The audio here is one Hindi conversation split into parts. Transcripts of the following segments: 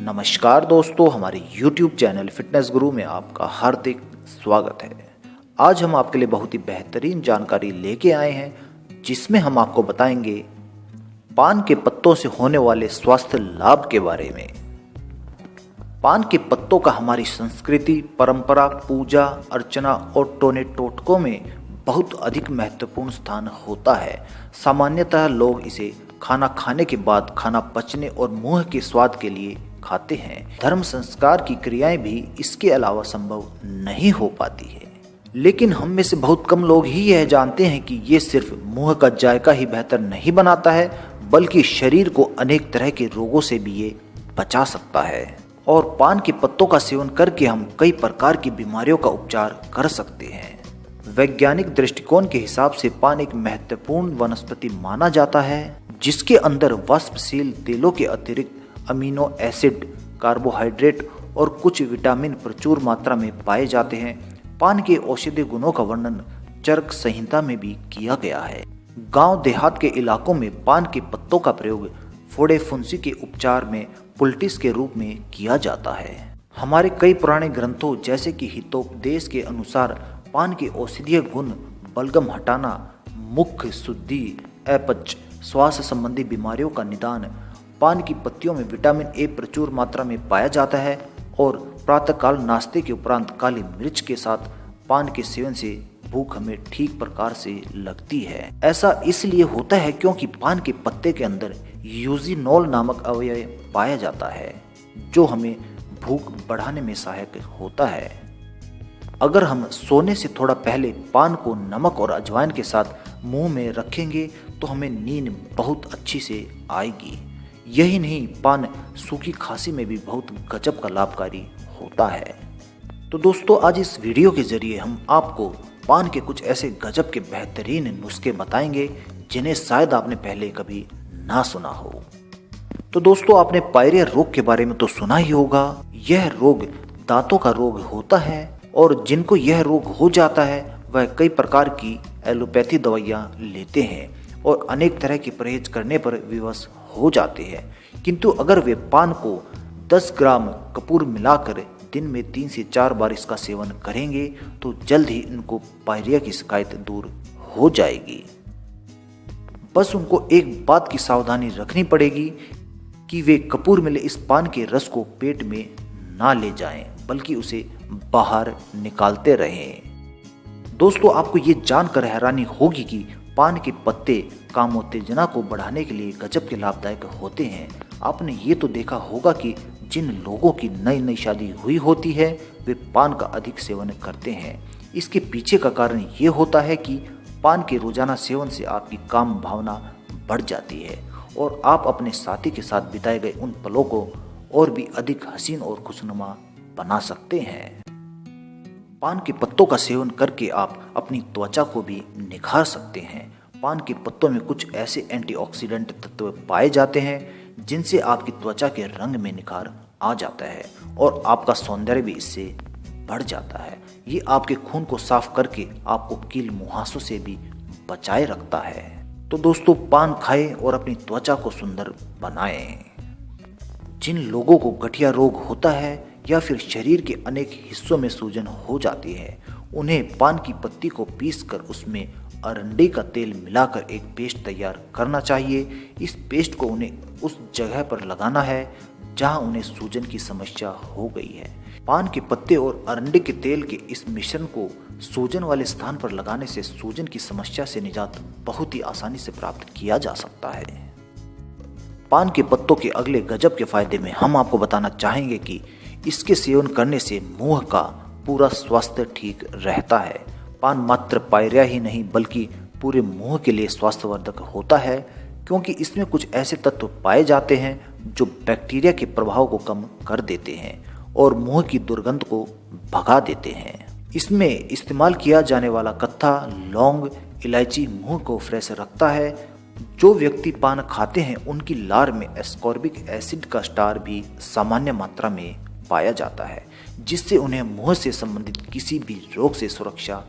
नमस्कार दोस्तों, हमारे YouTube चैनल फिटनेस गुरु में आपका हार्दिक स्वागत है। आज हम आपके लिए बहुत ही बेहतरीन जानकारी लेके आए हैं, जिसमें हम आपको बताएंगे पान के पत्तों से होने वाले स्वास्थ्य लाभ के बारे में। पान के पत्तों का हमारी संस्कृति, परंपरा, पूजा अर्चना और टोने टोटकों में बहुत अधिक महत्वपूर्ण स्थान होता है। सामान्यतः लोग इसे खाना खाने के बाद खाना पचने और मुंह के स्वाद के लिए खाते हैं। धर्म संस्कार की क्रियाएं भी इसके अलावा संभव नहीं हो पाती है। लेकिन हम में से बहुत कम लोग ही यह जानते हैं कि ये सिर्फ मुंह का जायका ही बेहतर नहीं बनाता है, बल्कि शरीर को अनेक तरह के रोगों से भी ये बचा सकता है। और पान के पत्तों का सेवन करके हम कई प्रकार की बीमारियों का उपचार कर सकते हैं। वैज्ञानिक दृष्टिकोण के हिसाब से पान एक महत्वपूर्ण वनस्पति माना जाता है, जिसके अंदर वाष्पशील तेलों के अतिरिक्त अमीनो एसिड, कार्बोहाइड्रेट और कुछ विटामिन प्रचुर मात्रा में पाए जाते हैं। पान के औषधीय गुणों का वर्णन चरक संहिता में भी किया गया है। गांव देहात के इलाकों में पान के पत्तों का प्रयोग फोड़े फुंसी के उपचार में पुलटिस के रूप में किया जाता है। हमारे कई पुराने ग्रंथों जैसे कि हितोपदेश के अनुसार पान के औषधीय गुण बलगम हटाना, मुख शुद्धि, अपच, श्वास संबंधी बीमारियों का निदान। पान की पत्तियों में विटामिन ए प्रचुर मात्रा में पाया जाता है और प्रातःकाल नाश्ते के उपरांत काली मिर्च के साथ पान के सेवन से भूख हमें ठीक प्रकार से लगती है। ऐसा इसलिए होता है क्योंकि पान के पत्ते के अंदर यूजिनोल नामक अवयव पाया जाता है, जो हमें भूख बढ़ाने में सहायक होता है। अगर हम सोने से थोड़ा पहले पान को नमक और अजवाइन के साथ मुंह में रखेंगे तो हमें नींद बहुत अच्छी से आएगी। यही नहीं, पान सूखी खांसी में भी बहुत गजब का लाभकारी होता है। तो दोस्तों, आज इस वीडियो के जरिए हम आपको पान के कुछ ऐसे गजब के बेहतरीन नुस्खे बताएंगे जिन्हें शायद आपने पहले कभी ना सुना हो। तो दोस्तों, आपने पायरिया रोग के बारे में तो सुना ही होगा। यह रोग दांतों का रोग होता है और जिनको यह रोग हो जाता है वह कई प्रकार की एलोपैथी दवाइयाँ लेते हैं और अनेक तरह के परहेज करने पर विवश हो जाते हैं। किंतु अगर वे पान को 10 ग्राम कपूर मिलाकर दिन में 3 से 4 बार इसका सेवन करेंगे तो जल्द ही इनको पायरिया की शिकायत दूर हो जाएगी। बस उनको एक बात की सावधानी रखनी पड़ेगी कि वे कपूर मिले इस पान के रस को पेट में ना ले जाएं, बल्कि उसे बाहर निकालते रहें। दोस्तों, आपको ये जानकर हैरानी होगी कि पान के पत्ते कामोत्तेजना को बढ़ाने के लिए गजब के लाभदायक होते हैं। आपने ये तो देखा होगा कि जिन लोगों की नई नई शादी हुई होती है वे पान का अधिक सेवन करते हैं। इसके पीछे का कारण ये होता है कि पान के रोजाना सेवन से आपकी काम भावना बढ़ जाती है और आप अपने साथी के साथ बिताए गए उन पलों को और भी अधिक हसीन और खुशनुमा बना सकते हैं। पान के पत्तों का सेवन करके आप अपनी त्वचा को भी निखार सकते हैं। पान के पत्तों में कुछ ऐसे एंटीऑक्सीडेंट तत्व पाए जाते हैं जिनसे आपकी त्वचा के रंग में निखार आ जाता है और आपका सौंदर्य भी इससे बढ़ जाता है। ये आपके खून को साफ करके आपको कील मुहासों से भी बचाए रखता है। तो दोस्तों, पान खाएं और अपनी त्वचा को सुंदर बनाएं। जिन लोगों को गठिया रोग होता है या फिर शरीर के अनेक हिस्सों में सूजन हो जाती है, उन्हें पान की पत्ती को पीसकर उसमें अरंडी का तेल मिलाकर एक पेस्ट तैयार करना चाहिए। इस पेस्ट को उन्हें उस जगह पर लगाना है जहां उन्हें सूजन की समस्या हो गई है। पान के पत्ते और अरंडी के तेल के इस मिश्रण को सूजन वाले स्थान पर लगाने से सूजन की समस्या से निजात बहुत ही आसानी से प्राप्त किया जा सकता है। पान के पत्तों के अगले गजब के फायदे में हम आपको बताना चाहेंगे कि इसके सेवन करने से मुंह का पूरा स्वास्थ्य ठीक रहता है। पान मात्र पायरिया ही नहीं बल्कि पूरे मुंह के लिए स्वास्थ्यवर्धक होता है, क्योंकि इसमें कुछ ऐसे तत्व पाए जाते हैं जो बैक्टीरिया के प्रभाव को कम कर देते हैं और मुंह की दुर्गंध को भगा देते हैं। इसमें इस्तेमाल किया जाने वाला कत्था, लौंग, इलायची मुंह को फ्रेश रखता है। जो व्यक्ति पान खाते हैं उनकी लार में एस्कॉर्बिक एसिड का स्टार भी सामान्य मात्रा में पाया जाता है, जिससे उन्हें मुंह से संबंधित किसी भी रोग से सुरक्षा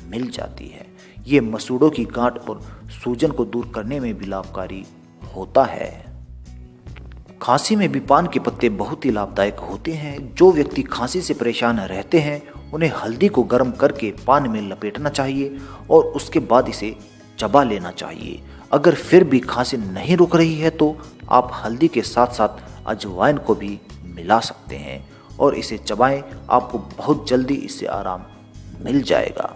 मिल जाती है। ये मसूड़ों की गांठ और सूजन को दूर करने में भी लाभकारी होता है। खांसी में भी पान के पत्ते बहुत ही लाभदायक होते हैं। जो व्यक्ति खांसी से परेशान रहते हैं उन्हें हल्दी को गर्म करके पान में लपेटना चाहिए और उसके बाद इसे चबा लेना चाहिए। अगर फिर भी खांसी नहीं रुक रही है तो आप हल्दी के साथ साथ अजवाइन को भी मिला सकते हैं और इसे चबाएं। आपको बहुत जल्दी इससे आराम मिल जाएगा।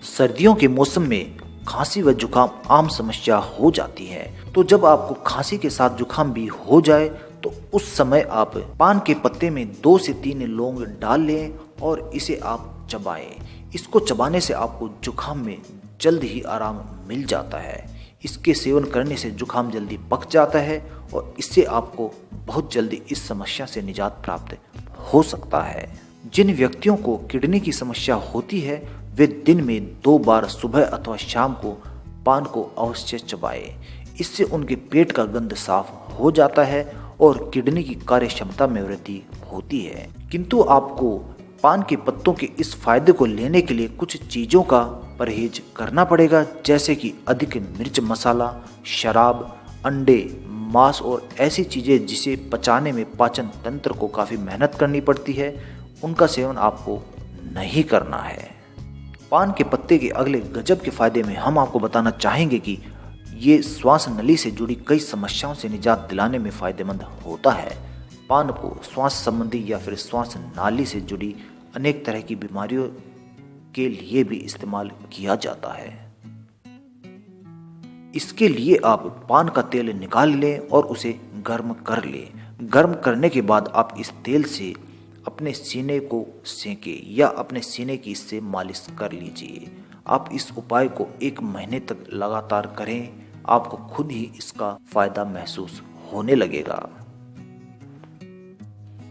सर्दियों के मौसम में खांसी व जुकाम आम समस्या हो जाती है, तो जब आपको खांसी के साथ जुकाम भी हो जाए तो उस समय आप पान के पत्ते में 2 से 3 लौंग डाल लें और इसे आप चबाएं। इसको चबाने से आपको जुकाम में जल्द ही आराम मिल जाता है। इसके सेवन करने से जुकाम जल्दी पक जाता है और इससे आपको बहुत जल्दी इस समस्या से निजात प्राप्त हो सकता है। जिन व्यक्तियों को किडनी की समस्या होती है वे दिन में 2 बार सुबह अथवा शाम को पान को अवश्य चबाएं। इससे उनके पेट का गंध साफ हो जाता है और किडनी की कार्य क्षमता में वृद्धि होती है। किंतु आपको पान के पत्तों के इस फायदे को लेने के लिए कुछ चीज़ों का परहेज करना पड़ेगा, जैसे कि अधिक मिर्च मसाला, शराब, अंडे, मांस और ऐसी चीज़ें जिसे पचाने में पाचन तंत्र को काफ़ी मेहनत करनी पड़ती है, उनका सेवन आपको नहीं करना है। पान के पत्ते के अगले गजब के फायदे में हम आपको बताना चाहेंगे कि ये श्वास नली से जुड़ी कई समस्याओं से निजात दिलाने में फ़ायदेमंद होता है। पान को श्वास संबंधी या फिर श्वास नाली से जुड़ी अनेक तरह की बीमारियों के लिए भी इस्तेमाल किया जाता है। इसके लिए आप पान का तेल निकाल लें और उसे गर्म कर लें। गर्म करने के बाद आप इस तेल से अपने सीने को सेंकें या अपने सीने की इससे मालिश कर लीजिए। आप इस उपाय को 1 महीने तक लगातार करें, आपको खुद ही इसका फायदा महसूस होने लगेगा।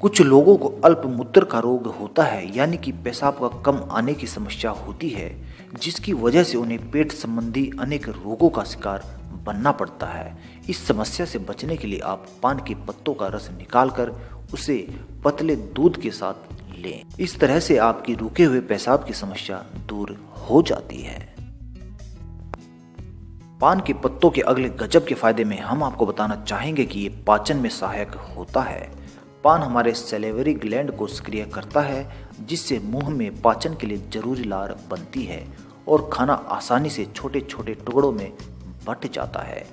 कुछ लोगों को अल्पमूत्र का रोग होता है, यानी कि पेशाब का कम आने की समस्या होती है, जिसकी वजह से उन्हें पेट संबंधी अनेक रोगों का शिकार बनना पड़ता है। इस समस्या से बचने के लिए आप पान के पत्तों का रस निकालकर उसे पतले दूध के साथ लें। इस तरह से आपकी रुके हुए पेशाब की समस्या दूर हो जाती है। पान के पत्तों के अगले गजब के फायदे में हम आपको बताना चाहेंगे कि ये पाचन में सहायक होता है। पान हमारे सैलिवरी ग्लैंड को सक्रिय करता है, जिससे मुंह में पाचन के लिए जरूरी लार बनती है और खाना आसानी से छोटे छोटे टुकड़ों में बंट जाता है।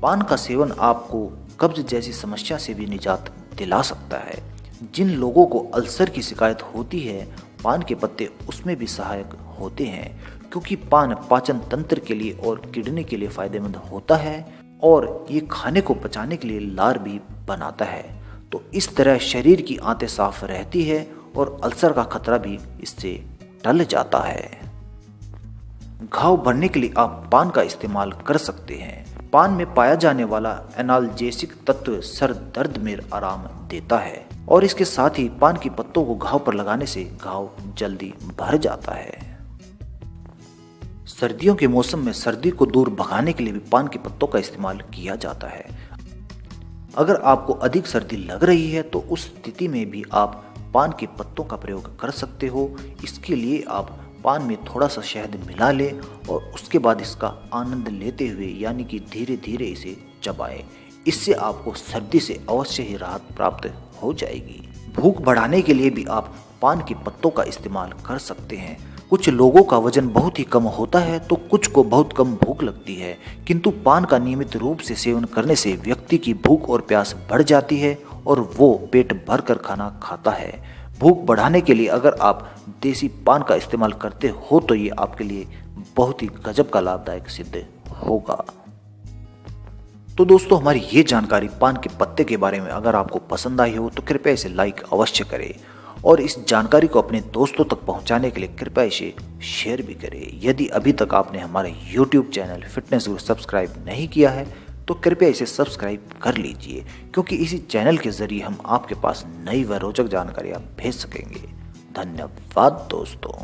पान का सेवन आपको कब्ज जैसी समस्या से भी निजात दिला सकता है। जिन लोगों को अल्सर की शिकायत होती है, पान के पत्ते उसमें भी सहायक होते हैं, क्योंकि पान पाचन तंत्र के लिए और किडनी के लिए फायदेमंद होता है और ये खाने को पचाने के लिए लार भी बनाता है। तो इस तरह शरीर की आंतें साफ रहती है और अल्सर का खतरा भी इससे टल जाता है। घाव भरने के लिए आप पान का इस्तेमाल कर सकते हैं। पान में पाया जाने वाला एनाल्जेसिक तत्व सर दर्द में आराम देता है और इसके साथ ही पान की पत्तों को घाव पर लगाने से घाव जल्दी भर जाता है। सर्दियों के मौसम में सर्दी को दूर भगाने के लिए भी पान के पत्तों का इस्तेमाल किया जाता है। अगर आपको अधिक सर्दी लग रही है तो उस स्थिति में भी आप पान के पत्तों का प्रयोग कर सकते हो। इसके लिए आप पान में थोड़ा सा शहद मिला लें और उसके बाद इसका आनंद लेते हुए, यानी कि धीरे धीरे इसे चबाएं। इससे आपको सर्दी से अवश्य ही राहत प्राप्त हो जाएगी। भूख बढ़ाने के लिए भी आप पान के पत्तों का इस्तेमाल कर सकते हैं। कुछ लोगों का वजन बहुत ही कम होता है तो कुछ को बहुत कम भूख लगती है, किंतु पान का नियमित रूप से सेवन करने से व्यक्ति की भूख और प्यास बढ़ जाती है और वो पेट भर कर खाना खाता है। भूख बढ़ाने के लिए अगर आप देसी पान का इस्तेमाल करते हो तो ये आपके लिए बहुत ही गजब का लाभदायक सिद्ध होगा। तो दोस्तों, हमारी ये जानकारी पान के पत्ते के बारे में अगर आपको पसंद आई हो तो कृपया इसे लाइक अवश्य करें और इस जानकारी को अपने दोस्तों तक पहुंचाने के लिए कृपया इसे शेयर भी करें। यदि अभी तक आपने हमारे YouTube चैनल फिटनेस गुरु सब्सक्राइब नहीं किया है तो कृपया इसे सब्सक्राइब कर लीजिए, क्योंकि इसी चैनल के जरिए हम आपके पास नई व रोचक जानकारियाँ भेज सकेंगे। धन्यवाद दोस्तों।